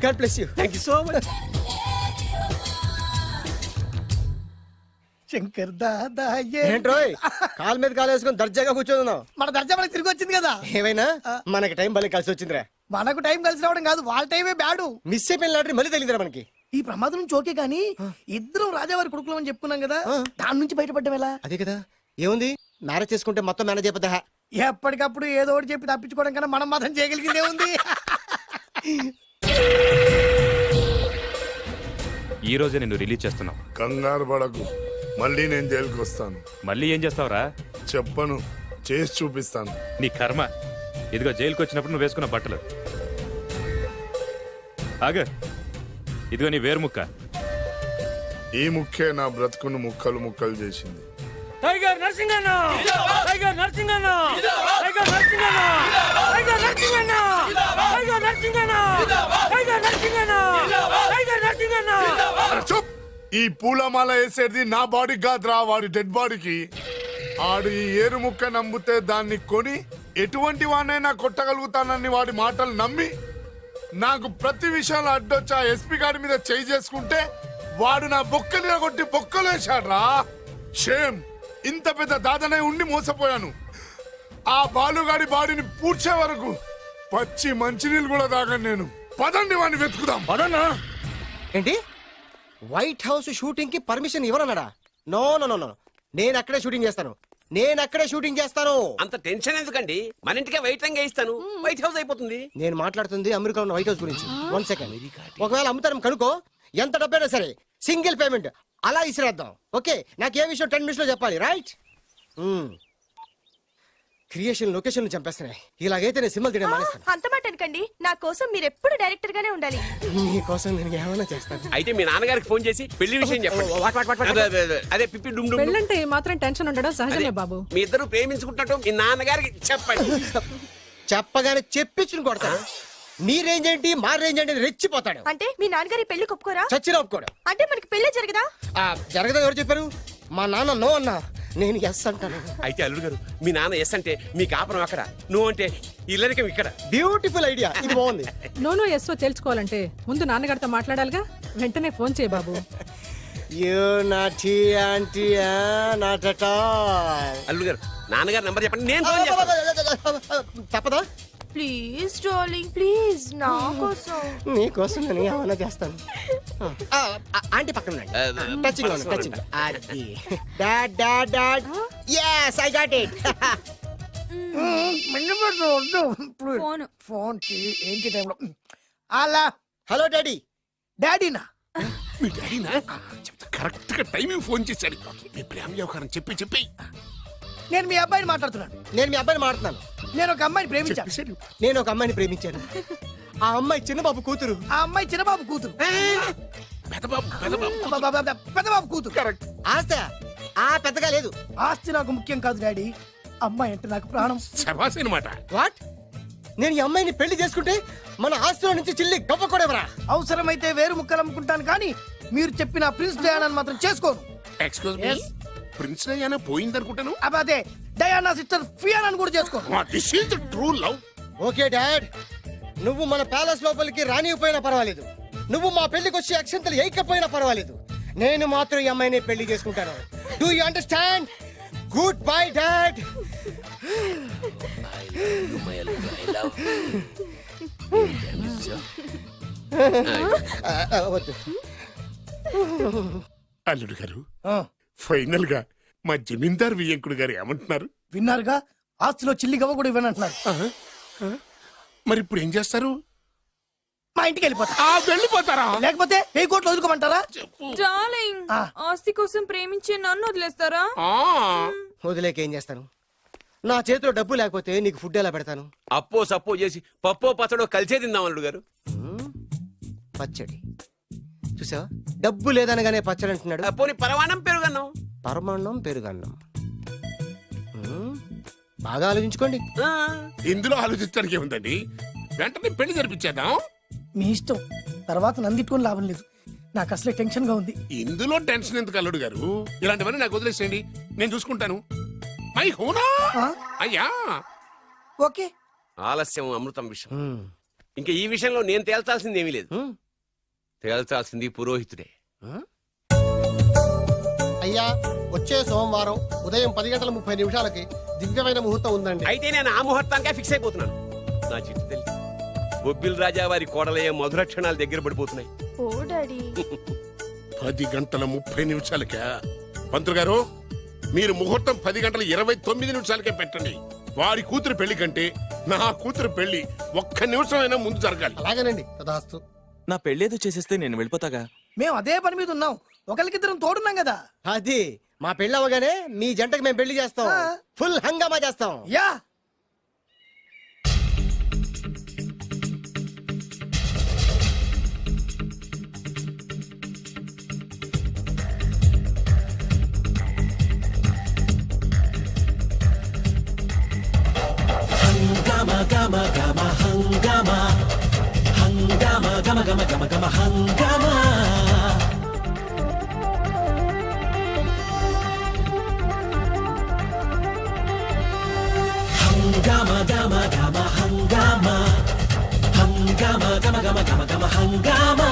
S8: God bless you.
S9: Thank you so much.
S2: Shankar Dada
S8: ఏంట్రోయ్ కాలు మీద కాలు వేసుకొని దర్జాగా కూర్చోదున్నావు.
S2: మన దర్జా మనకి తిరిగి వచ్చింది కదా.
S8: ఏమైనా మనకి టైం భలే కలిసి వచ్చిందిరా.
S2: మనకు టైం కలిసి రావడం కాదు, వాళ్ళ టైమే బ్యాడు.
S8: మిస్ అయిపోయిన లాటరీ మళ్ళీ తగిలిందిరా మనకి.
S2: ఈ ప్రమాదం నుంచి ఓకే గానీ ఇద్దరం రాజావారి కొడుకులం అని చెప్పుకున్నాం కదా, దాని నుంచి బయటపడ్డం ఎలా?
S8: అదే కదా. ఏముంది, మ్యారేజ్ చేసుకుంటే మొత్తం మేనేజ్ అయిపోతా.
S2: ఎప్పటికప్పుడు ఏదో ఒకటి చెప్పి తప్పించుకోవడం కన్నా మనం మాత్రం చేయగలిగిందే ఉంది.
S5: ఈ రోజే నిన్ను రిలీజ్ చేస్తున్నావు.
S6: కంగారు పడకు, మళ్ళీ నేను జైలుకి వస్తాను.
S5: మళ్ళీ ఏం చేస్తావురా?
S6: చెప్పను, చేసి చూపిస్తాను.
S5: నీ కర్మ. ఇదిగో జైలుకి వచ్చినప్పుడు నువ్వు వేసుకున్న బట్టలు. ఆగ, ఇదిగో నీ వేరు ముక్క.
S6: ఈ ముక్కే నా బ్రతుకును ముక్కలు ముక్కలు చేసింది.
S7: Tiger Narasinganna, tiger Narasinganna, tiger Narasinganna, tiger Narasinganna, tiger Narasinganna, tiger Narasinganna, tiger Narasinganna.
S6: అరే చూప్! ఈ పూలమాల వేసేది నా బాడీ కాదురా, వాడి డెడ్ బాడీకి. ఆడు ఈ ఏరు ముక్క నమ్మితే దాన్ని కొని ఎటువంటి వాడినైనా కొట్టగలుగుతానని వాడి మాటలు నమ్మి నాకు ప్రతి విషయంలో అడ్డొచ్చా ఎస్పీ గారి మీద చేయి చేసుకుంటే వాడు నా బొక్కలు కొట్టి బొక్కలు వేశాడ్రా. షేమ్! ఇంత పెద్ద దాదనే ఉండి మోసపోయాను. ఆ బాలుగాడి బాడీని పూడ్చే వరకు పచ్చి మంచినీళ్ళు కూడా తాగను నేను. పదండి వాడిని వెతుకుదాం.
S8: పదన్నా. ఏంటి, వైట్ హౌస్ షూటింగ్ కి పర్మిషన్ ఇవ్వనన్నాడా? నో నో నో నో, నేను అక్కడే షూటింగ్ చేస్తాను. నేను అక్కడే షూటింగ్ చేస్తాను.
S9: అంత టెన్షన్ ఎందుకండి? మన ఇంటికే వైట్ రంగు వేయిస్తాను, వైట్ హౌస్ అయిపోతుంది.
S8: నేను మాట్లాడుతుంది అమెరికా ఉన్న వైట్ హౌస్ గురించి. 1 సెకండ్. ఒకవేళ అమ్ముతాను కనుకో, ఎంత డబ్బైనా సరే సింగిల్ పేమెంట్ అలా ఇసిరేద్దాం. ఓకే, నాకు ఏ విషయం 10 మినిట్స్ లో చెప్పాలి, రైట్? Creation location చంపేస్తున్నాయి. ఇలాగైతే నేను సినిమాలు తీయడం మానేస్తాను.
S10: అంత మాట అనకండి, నా కోసం మీరు ఎప్పుడు డైరెక్టర్ గానే ఉండాలి.
S8: నీ కోసం నేను ఏమైనా చేస్తాను.
S9: అయితే మీ నాన్నగారికి ఫోన్ చేసి పెళ్లి విషయం చెప్పండి. అదే పిప్పి డుమ్ డుమ్.
S4: పెళ్ళంటే మాత్రం టెన్షన్ ఉండడం సహజమే బాబు.
S9: మీ ఇద్దరు ప్రేమించుకుంటున్నట్టు మీ నాన్నగారికి చెప్పండి.
S8: చెప్పగానే చెప్పించుని కొడతాడు. మీ రేంజ్ ఏంటి, మా రేంజ్ ఏంటి అని రెచ్చిపోతాడు.
S10: అంటే మీ నాన్నగారి పెళ్లి ఒప్పుకోరా?
S8: చచ్చిన ఒప్పుకోడు.
S10: అంటే మనకి పెళ్లి జరగదా?
S8: జరగదని ఎవరు చెప్పారు? మా నాన్న నో అన్నా, నేను ఎస్ అంటాను.
S9: అయితే అల్లుడు గారు, మీ నాన్న ఎస్ అంటే మీ కాపురం అక్కడ, నువ్వు అంటే ఇల్లరికం ఇక్కడ.
S8: బ్యూటిఫుల్ ఐడియా, ఇది బాగుంది.
S4: నోనో ఎస్ఓ తెలుసుకోవాలంటే ముందు నాన్నగారితో మాట్లాడాలిగా. వెంటనే ఫోన్ చేయి బాబు.
S8: You naughty aunty not at all.
S9: అల్లుడు గారు, నాన్నగారు నంబర్ చెప్పండి, నేను ఫోన్ చేస్తాను.
S8: తప్పదా?
S10: ప్లీజ్ డార్లింగ్, ప్లీజ్ నా కోసం.
S8: నీ కోసం నేను ఏమైనా చేస్తాను. ఆంటీ పక్కన టచింగ్ లో టచింగ్. అది dad dad dad. yes I got it.
S10: Phone
S2: phone ఏంటి టైంలో? అలా
S8: హలో డాడీ.
S2: డాడీనా?
S6: మీ డాడీనా? కరెక్ట్ గా టైమింగ్ ఫోన్ చేశాడు. మీ ప్రేమ వ్యవహారం చెప్పి చెప్పి.
S2: నేను మీ అబ్బాయిని మాట్లాడుతున్నాను.
S8: నేను మీ అబ్బాయిని మాట్లాడుతున్నాను.
S2: నేను ఒక అమ్మాయిని ప్రేమించాను.
S8: నేను ఒక అమ్మాయిని ప్రేమించాను. ఆ అమ్మాయి చిన్నబాబు కూతురు.
S2: ఆ అమ్మాయి చిన్నబాబు కూతురు. పెద్దబాబు కూతురు.
S6: కరెక్ట్.
S8: ఆస్తి ఆ పెద్దగా లేదు.
S2: ఆస్తి నాకు ముఖ్యం కాదు డాడీ, అమ్మాయి అంటే నాకు ప్రాణం.
S6: శబాస్ అన్నమాట.
S8: వాట్? నేను ఈ అమ్మాయిని పెళ్లి చేసుకుంటే మన ఆస్తిలో నుంచి చిల్లి గొప్ప కూడా ఎవరా?
S2: అవసరమైతే వేరు ముక్కలు అమ్ముకుంటాను కానీ మీరు చెప్పిన ప్రిన్స్ డయానాని మాత్రం చేసుకోను.
S6: ఎక్స్క్యూజ్ మీ, ప్రిన్స్ డయానా పోయిందనుకుంటాను.
S2: అదే డయానా సిస్టర్ ఫియానాని కూడా చేసుకోను.
S6: This is the true love.
S8: Okay dad, నువ్వు మన ప్యాలెస్ లోపలికి రానిపోయినా పర్వాలేదు, నువ్వు మా పెళ్లికి వచ్చి అక్షంతలు వేయకపోయినా పర్వాలేదు, నేను మాత్రం ఈ అమ్మాయిని పెళ్లి చేసుకుంటాను. Do you understand? Good bye dad. వద్దు.
S6: అల్లుడు గారు, ఫైనల్ గా మా జమీందార్ వియ్యంకుడు గారు ఏమంటున్నారు?
S2: విన్నారుగా, ఆస్తిలో చిల్లి గవ్వ కూడా ఇవ్వనంటున్నారు.
S6: మరి ఇప్పుడు ఏం చేస్తారు?
S2: మా ఇంటికి వెళ్ళిపోతా.
S6: వెళ్ళిపోతారా?
S2: లేకపోతే 1000 కోట్లు వదులుకోమంటారా?
S10: డార్లింగ్, ఆస్తి కోసం ప్రేమించే నన్ను వదిలేస్తారా?
S8: వదిలేక ఏం చేస్తాను? నా చేతిలో డబ్బు లేకపోతే నీకు ఫుడ్ ఎలా పెడతాను?
S9: అప్పో సప్పో చేసి పప్పో పచ్చడో కలిసే తిందాం అల్లుడు గారు.
S8: పచ్చడి చూసావా? డబ్బు లేదనగానే పచ్చడి అంటున్నాడు.
S9: పోనీ పరమాణం పెరుగన్నాం.
S8: పరమాన్నం పెరుగన్నం. బాగా ఆలోచించుకోండి.
S6: ఇందులో ఆలోచించడానికి ఏముందండి? వెంటనే పెళ్లి జరిపించేద్దాం.
S2: మీ ఇష్టం, తర్వాత నన్ను తిట్టుకొని లాభం లేదు. నాకు అసలే టెన్షన్ గా ఉంది.
S6: ఇందులో టెన్షన్ ఎందుకు అల్లుడు గారు? ఇలాంటివన్నీ నాకు వదిలేసేయండి, నేను చూసుకుంటాను. మై హోనా
S2: ఆ?
S6: అయ్యా.
S2: ఓకే.
S9: ఆలస్యం అమృతం విషయం. ఇంకా ఈ విషయంలో నేను తేల్చాల్సింది ఏమీ లేదు. తేల్చాల్సింది పురోహితుడే.
S8: అయ్యా, వచ్చే సోమవారం ఉదయం 10:30 దివ్యమైన ముహూర్తం ఉందండి.
S9: అయితే నేను ఆ ముహూర్తానికే ఫిక్స్ అయిపోతున్నాను. నా చిట్టు తల్లి బొబ్బిల్ రాజా వారి కోడలయ్యే మధుర క్షణాలు దగ్గర పడిపోతున్నాయి.
S10: ఓ డాడీ
S6: 10:30 పంతులు గారు, మీరు ముహూర్తం 10:29 పెట్టండి. వారి కూతురు పెళ్లి కంటే నా కూతురు పెళ్లి 1 నిమిషం అయినా ముందు జరగాలి.
S8: అలాగేనండి, తదాస్తు.
S3: నా పెళ్ళేదో చేసేస్తే నేను వెళ్ళిపోతాగా.
S2: మేము అదే పని మీద ఉన్నాం, ఒకరికిద్దరం తోడున్నాం కదా.
S8: అది మా పెళ్ళి అవగానే మీ జంటకి మేము పెళ్లి చేస్తాం.
S2: ఆ.
S8: ఫుల్ హంగామా చేస్తాం.
S2: యా.
S12: హంగామా గమ గమ హంగామా హంగామా గమ గమ గమ గమ హంగామా హంగామా గమ గమ హంగామా హంగామా గమ గమ గమ గమ హంగామా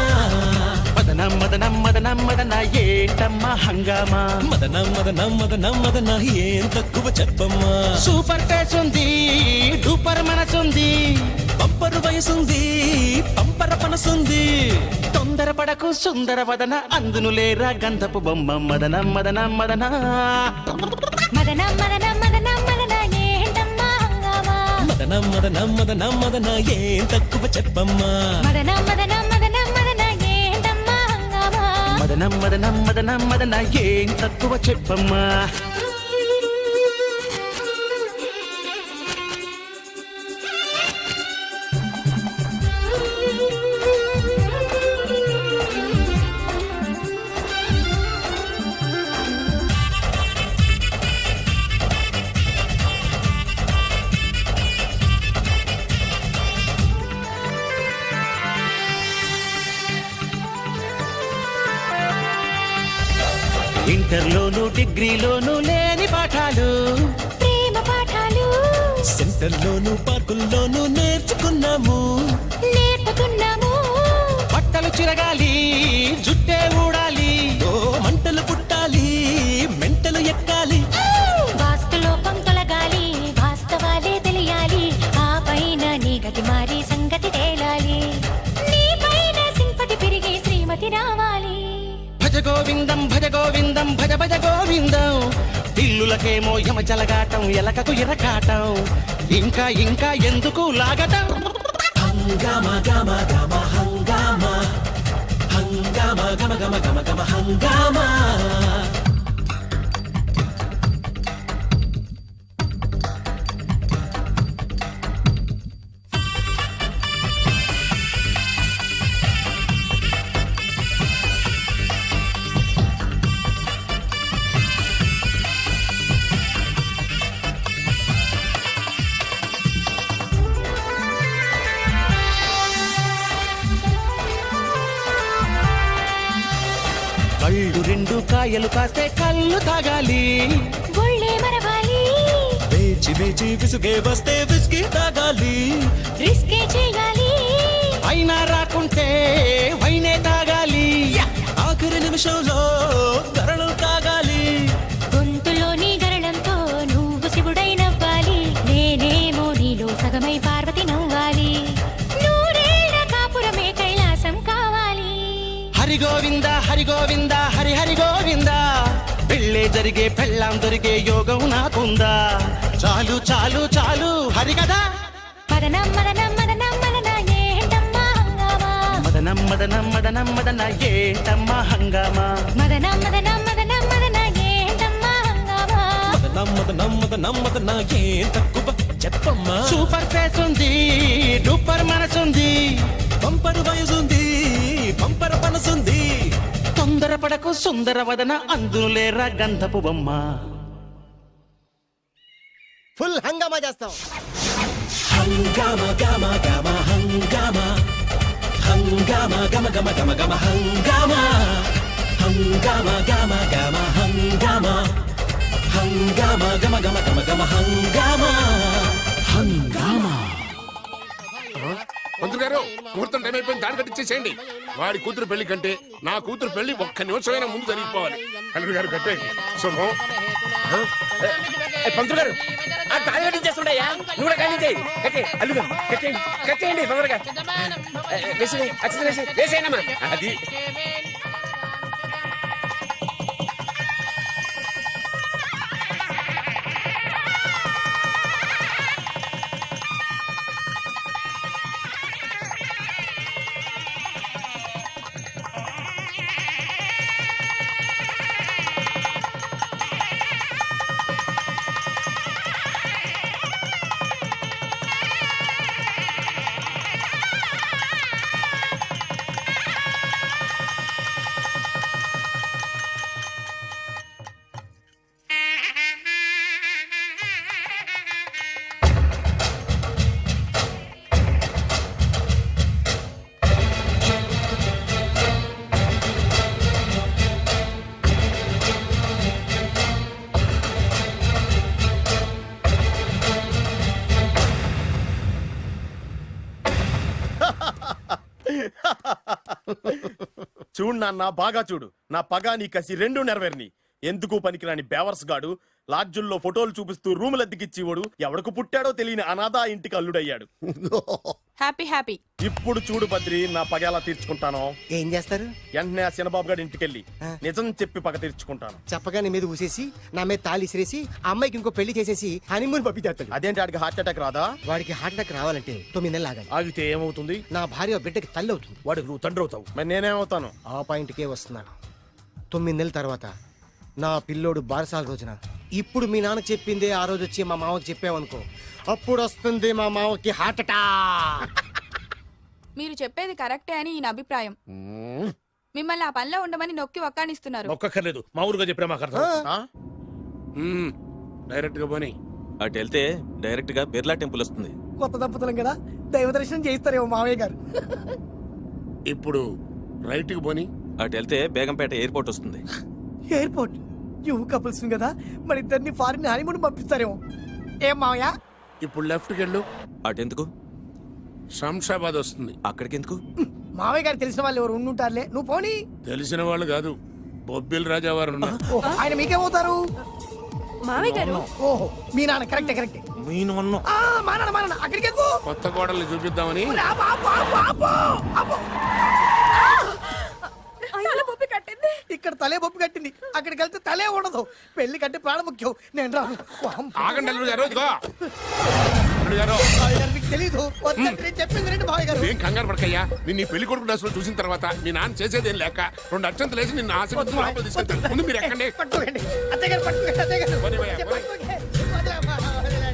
S7: మదనం మదనం మదనం మదన ఏంటమ్మా హంగామా.
S12: మదనం మదనం మదనం మదన ఏం తక్కువ చెప్పమ్మా.
S7: సూపర్ ఫేస్ ఉంది, డూపర్ మనసుంది,
S12: పంపరు వయసుంది పంపర పనసుంది.
S7: తొందరపడకు సుందర వదన, అందును లేరా గంధపు బొమ్మ. మదనం మదనం మదన
S10: మదనం మదనం మదనం మదన ఏంటమ్మా హంగామా.
S12: మదనం మదనం మదనం మదన ఏం తక్కువ చెప్పమ్మా.
S10: మదనం మదనం మదనం మదన ఏంటమ్మా హంగామా.
S7: మదనం మదనం మదనం మదన ఏం తక్కువ చెప్పమ్మా. ఇంటర్లోను డిగ్రీలోను లేని పాఠాలు,
S10: ప్రేమ పాఠాలు
S12: సెంటర్లోను పార్కుల్లోనూ నేర్చుకున్నాము.
S10: నేర్పుతున్నాము.
S7: బట్టలు చిరగాలి, జుట్టే ఊడాలి,
S12: ఓ మంటలు పుట్టాలి మెంటలు ఎక్కాలి.
S10: వాస్తులోపం తొలగాలి, వాస్తవాలే తెలియాలి, ఆ పైన నీ గతి మారి సంగతి తేలాలి, నీ పైన సింపతి పెరిగి శ్రీమతి రావాలి.
S7: భజ గోవిందం భజ గోవిందం భజ భజ గోవిందం. ఇల్లులకేమో యమ జలగాటం, ఎలకకు ఎరకాటం, ఇంకా ఇంకా ఎందుకు లాగటం.
S12: హంగామా గమ గమ హంగామా హంగామా గమ గమ గమ గమ హంగామా.
S7: కళ్ళు రెండు కాయలు కాస్తే కళ్ళు తాగాలి,
S10: ఒళ్ళే మరవాలి,
S12: వేచి వేచి విసుగే వస్తే విసిగి తాగాలి.
S10: రిస్కే చేయాలి,
S7: అయినా రాకుంటే వైనే తాగాలి.
S12: ఆఖరి నిమిషంలో గరళం తాగాలి.
S10: గొంతులోని గరళంతో నువ్వు శివుడై నవ్వాలి, నేనేమో నీలో సగమై పార్వతి నవ్వాలి, నూరేళ్ల కాపురమే కైలాసం కావాలి.
S7: హరి గోవింద హరి గోవింద హరి హరి గోవింద. పెళ్ళే జరిగే పెళ్ళాం దొరికే యోగం నాకుందా. చాలు చాలు చాలు హరి కదా.
S10: మదనం మదనం మదనం మదన ఏంటమ్మా హంగామా.
S7: మదనం మదనం మదనం మదన ఏంటమ్మా హంగామా.
S10: మదనం మదనం మదనం మదన ఏంటమ్మా హంగామా.
S12: మదనం మదనం మదనం మదన ఏం తక్కువ చెప్పమ్మా.
S7: సూపర్ ఫేస్ ఉంది, డూపర్ మనసుంది,
S12: పంపరు వయసుంది పంపర పనసుంది.
S7: తొందరపడకు సుందర వదన, అందును లేరా గంధపు బొమ్మ.
S8: ఫుల్ హంగామా చేస్తాం.
S12: హంగామా గమ గమ హంగామా హంగామా గమ గమ గమ గమ హంగామా హంగామా గమ గమ హంగామా హంగామా గమ గమ గమ గమ హంగామా హంగామా.
S6: మంత్రి గారు ముహూర్తం టైం అయిపోయింది, దాడి కట్టించేసేయండి. వాడి కూతురు పెళ్లి కంటే నా కూతురు పెళ్లి ఒక్క నిమిషమైనా ముందు జరిగిపోవాలి. అల్లుడు గారు కట్టేయండి. శుభం.
S9: పంతులు గారు ఆ తాళి కట్టించేస్తుండయా, నువ్వు కూడా కట్టించేయి. అల్లుగా కట్టేయండి, కట్టేయండి తొందరగా. వేసేయనమ్మా. అది
S13: చూడు నాన్న, బాగా చూడు. నా పగ నీ కసి రెండు నెరవేరిని. ఎందుకు పనికిరాని బేవర్స్ గాడు లాడ్జుల్లో ఫోటోలు చూపిస్తూ రూములు అద్దెకిచ్చివాడు ఎవడకు పుట్టాడో తెలియని అనాథ ఇంటికి అల్లుడయ్యాడు.
S4: Happy happy.
S13: ఇప్పుడు చూడు బద్రి, నా పగ ఎలా తీర్చుకుంటానో.
S8: ఏం చేస్తారు?
S13: వెంటనే ఆ చిన్నబాబు గారి ఇంటికెళ్ళి నిజం చెప్పి పగ తీర్చుకుంటాను.
S8: చెప్పగా నీ మీద ఊసేసి నా మీద తాళి ఇసిరేసి ఆ అమ్మాయికి ఇంకో పెళ్లి చేసేసి హనీమూన్ పంపించేస్తాడు.
S13: అదేంటి వాడికి హార్ట్ అటాక్ రాదా?
S8: వాడికి హార్ట్ అటాక్ రావాలంటే 9 నెలలు ఆగాలి.
S13: ఆగితే ఏమవుతుంది?
S8: నా భార్య బిడ్డకి తల్లి అవుతుంది.
S13: వాడికి నువ్వు తండ్రి అవుతావు. మరి నేనేమవుతాను?
S8: ఆ పాయింట్కే వస్తున్నాను. 9 నెలల తర్వాత నా పిల్లోడు బారసాల రోజున ఇప్పుడు మీ నాన్న చెప్పిందే ఆ రోజు వచ్చి మా మామకి చెప్పావనుకో, అప్పుడు వస్తుంది మా మామకి హార్ట్ అటాక్.
S4: మీరు చెప్పేది కరెక్టే అని ఈయన అభిప్రాయం. మిమ్మల్ని ఆ పనిలో ఉండమని నొక్కి ఒక్కానిస్తున్నారు.
S13: ఒక్కర్లేదు, మా ఊరుగా చెప్పినా మాకు అర్థం.
S6: డైరెక్ట్ గా పోనీ.
S3: అటు వెళ్తే డైరెక్ట్ గా బిర్లా టెంపుల్ వస్తుంది.
S2: కొత్త దంపతులం కదా, దైవ దర్శనం చేయిస్తారేమో మామయ్య గారు.
S6: ఇప్పుడు రైట్ కి పోనీ.
S3: అటు వెళ్తే బేగంపేట ఎయిర్పోర్ట్ వస్తుంది.
S2: ఎయిర్పోర్ట్ యువ కపుల్స్ కదా, మరి ఇద్దరిని ఫారిన్ హనీమూన్ పంపిస్తారేమో. ఏం మామయ్య?
S6: ఇప్పుడు లెఫ్ట్ కి వెళ్ళు.
S3: అటు ఎందుకు?
S6: శంషాబాద్ వస్తుంది.
S3: అక్కడికి ఎందుకు?
S2: మామయ్య గారు తెలిసిన వాళ్ళు ఎవరు ఉండుంటారులే, నువ్వు పోనీ.
S6: తెలిసిన వాళ్ళు కాదు, బొబ్బిల్ రాజా వారు ఉన్నారు.
S2: ఓహో, ఆయన మీకేమవుతారు?
S4: మామయ్య గారు.
S2: ఓహో, మీ నాన్న. కరెక్టే కరెక్టే. మా నాన్న అక్కడికి ఎందుకు?
S6: కొత్త కోడల్ని చూపిద్దామని.
S2: ఇక్కడ తలే బొప్పి కట్టింది, అక్కడికి వెళ్తే తలే ఉండదు. పెళ్లి కంటే ప్రాణం ముఖ్యం. నేను రాను.
S6: ఆగండి అల్లుడు గారు. ఇదిగో అల్లుడు గారు,
S2: మీకు తెలీదు. నేను చెప్పింది రండి మామయ్య గారు.
S6: ఏం కంగారు పడకయ్యా. నిన్ను పెళ్లి కొడుకు డ్రెస్ చూసిన తర్వాత మీ నాన్న చేసేదేం లేక 2 అక్షంతలు వేసి నిన్ను ఆశీర్వదించి లోపలికి తీసుకెళ్తాను. ముందు మీరు ఎక్కండి.
S2: పట్టుకోండి అత్తయ్య గారు, పట్టుకోండి అత్తయ్య గారు.
S6: పోనీవయ్యా, పోనీ.
S2: వదలమ్మా, వదలండి.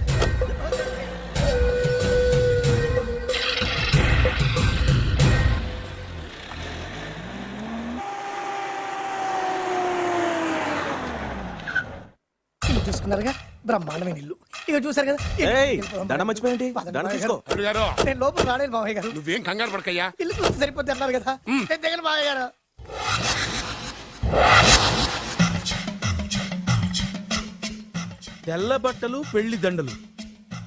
S2: ఇల్లు చూసుకున్నారుగా, బ్రహ్మాండమైన ఇల్లు. ఇక చూసారు కదా.
S3: దండ మర్చిపోయింది. దండ తీసుకో.
S6: అల్లుడు గారు,
S2: నేను లోపల రాలేదు మామయ్య గారు.
S6: నువ్వేం కంగారు పడకయ్యా.
S2: ఇల్లు చూస్తే సరిపోద్ది అన్నారు కదా. నేను దిగను మామయ్య గారు.
S13: తెల్ల బట్టలు పెళ్లి దండలు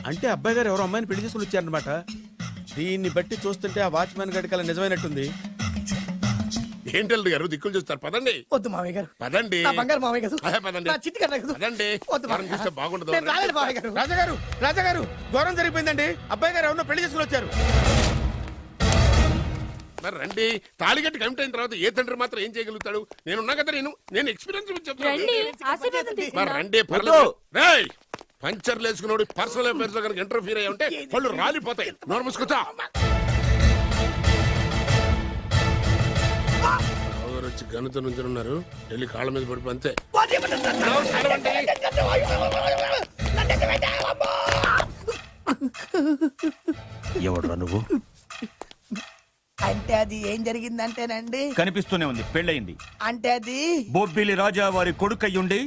S13: అంటే అబ్బాయి గారు ఎవరో అమ్మాయిని పెళ్లి చేసుకుని వచ్చారనమాట. దీన్ని బట్టి చూస్తుంటే ఆ వాచ్మెన్ గడి కల నిజమైనట్టుంది.
S6: ఏంటి అల్లుడు గారు దిక్కులు చూస్తారు? పదండి.
S2: వద్దు మామయ్య గారు.
S6: పదండి.
S2: నా బంగారు మామయ్య గారు.
S6: అదే పదండి.
S2: నా చిట్టి గారు కదా.
S6: పదండి.
S2: వద్దు
S6: మనం
S2: మామయ్య.
S6: చూస్తే బాగుండదు.
S2: నేను రాలేదు మామయ్య గారు.
S13: రాజాగారు, రాజాగారు, ఘోరం జరిగిపోయిందండి. అబ్బాయి గారు ఎవరినో పెళ్లి చేసుకుని వచ్చారు.
S6: మరి రండి. తాళిగట్టి కమిట్ అయిన తర్వాత ఏ తండ్రి మాత్రం ఏం చేయగలుగుతాడు? నేనున్నా కదా, నేను ఎక్స్పీరియన్స్ చెప్తాను. మరి రండి, పర్లేదు. రేయ్, పంచర్లు వేసుకున్నాడు పర్సనల్ అఫైర్స్ లో కనుక ఇంటర్ఫీర్ అయ్యి ఉంటే వాళ్ళు రాలిపోతాయి. నోరు మూసుకుంటా. వచ్చి గనుతో నుంచి ఉన్నారు. వెళ్ళి కాళ్ళ మీద పడిపో అంతే.
S5: ఎవడురా నువ్వు?
S2: అంటే అది ఏం జరిగిందంటేనండి,
S5: కనిపిస్తూనే ఉంది, పెళ్ళయింది.
S2: అంటే అది
S5: బొబ్బిలి రాజా వారి కొడుకయ్యుండి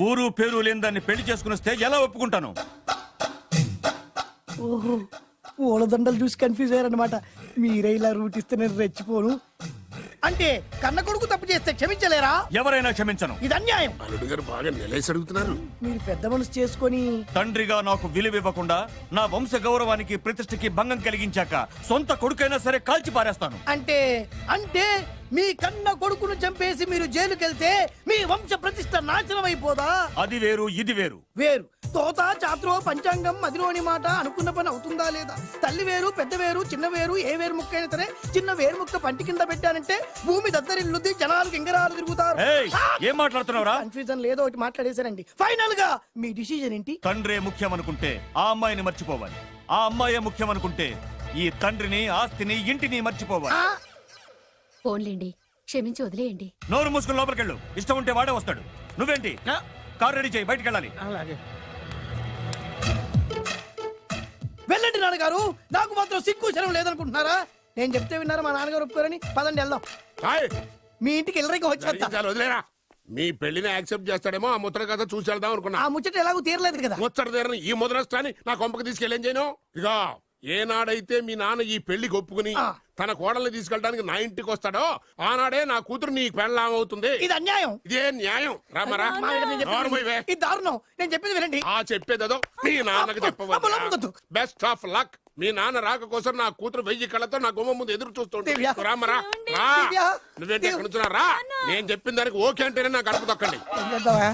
S5: ఊరు పేరు లేని దాన్ని పెళ్లి చేసుకుని వస్తే ఎలా ఒప్పుకుంటాను?
S2: ఓహో, పూలదండలు చూసి కన్ఫ్యూజ్ అయ్యారనమాట. మీరే ఇలా రూట్ ఇస్తే నేను రెచ్చిపోను. అంటే కన్న కొడుకు తప్పు చేస్తే క్షమించలేరా?
S5: ఎవరైనా క్షమించను.
S2: ఇది అన్యాయం.
S6: అల్లుడు గారు బాగా నిలేసి అడుగుతున్నారు.
S2: మీరు పెద్ద మనసు చేసుకొని
S5: తండ్రిగా నాకు విలువివ్వకుండా నా వంశ గౌరవానికి ప్రతిష్టకి భంగం కలిగించాక సొంత కొడుకైనా సరే కాల్చి పారేస్తాను.
S2: అంటే అంటే మీ కన్న కొడుకును చంపేసి మీరు జైలుకెళ్తే మీ వంశ ప్రతిష్ట నాశనం అయిపోదా?
S5: అది వేరు, ఇది వేరు.
S2: వేరు. తోత చాత్రో పంచాంగం మదిలోని మాట అనుకున్న పని అవుతుందా లేదా? తల్లి వేరు, పెద్ద వేరు, చిన్న వేరు, ఏ వేరు ముక్క అయినా సరే చిన్న వేరు ముక్క పంటి కింద పెట్టానంటే భూమి దద్దరిల్లుద్ది, జనాలు గింగరాలు తిరుగుతారు.
S5: ఏయ్, ఏం మాట్లాడుతున్నావురా?
S2: కన్ఫ్యూజన్ లేదో ఒకటి మాట్లాడేశారండి. ఫైనల్ గా మీ డిసిజన్ ఏంటి?
S5: తండ్రే ముఖ్యం అనుకుంటే ఆ అమ్మాయిని మర్చిపోవాలి. ఆ అమ్మాయే ముఖ్యం అనుకుంటే ఈ తండ్రిని, ఆస్తిని, ఇంటిని మర్చిపోవాలి.
S10: ఫోన్లేండి, క్షమించి వదిలేయండి.
S5: నోరు మూసుకుని లోపలికెళ్ళు. ఇష్టం ఉంటే వాడే వస్తాడు. నువ్వేంటి? కార్ రెడీ చేయి, బయటికి వెళ్ళాలి.
S2: వెళ్ళండి నాన్నగారు. నాకు మాత్రం సిగ్గు శరం లేదనుకుంటున్నారా? నేను చెప్తే విన్నారా? మా నాన్నగారు ఒప్పుకోరని. పదండి వెళ్దాం.
S6: హాయ్,
S2: మీ ఇంటికి ఎల్లరికి వచ్చేస్తా.
S6: జరిగించాలి, వదిలేరా. మీ పెళ్లిని యాక్సెప్ట్ చేస్తాడేమో ఆ ముద్ర కథ చూసి వెళ్దాం అనుకున్నా.
S2: ఆ ముచ్చట ఎలాగో తీరలేదు కదా.
S6: ముచ్చట తీరని ఈ ముద్రష్టాన్ని నా కొంపకి తీసుకెళ్ళేం చేయను. ఇక ఏనాడైతే మీ నాన్న ఈ పెళ్లికి ఒప్పుకుని తన కోడల్ని తీసుకెళ్ళడానికి నా ఇంటికి వస్తాడో ఆనాడే నా కూతురు నీ పెళ్ళాం అవుతుంది.
S2: ఇది అన్యాయం.
S6: ఇదే న్యాయం. రామరా,
S2: ఇది దారుణం. నేను చెప్పేది వినండి.
S6: ఆ చెప్పేదేదో మీ నాన్నకి చెప్పవచ్చు. Best of luck. మీ నాన్న రాక కోసం నా కూతురు 1000 కళ్ళతో నా గుమ్మ ముందు ఎదురు చూస్తుంటే రామరా, రా. నువ్వేంటి ఎక్కడ నుంచున్నా రా. నేను చెప్పిన దానికి ఓకే అంటేనే నాకు అడుపు తొక్కండి.
S2: ఏం చేద్దామా?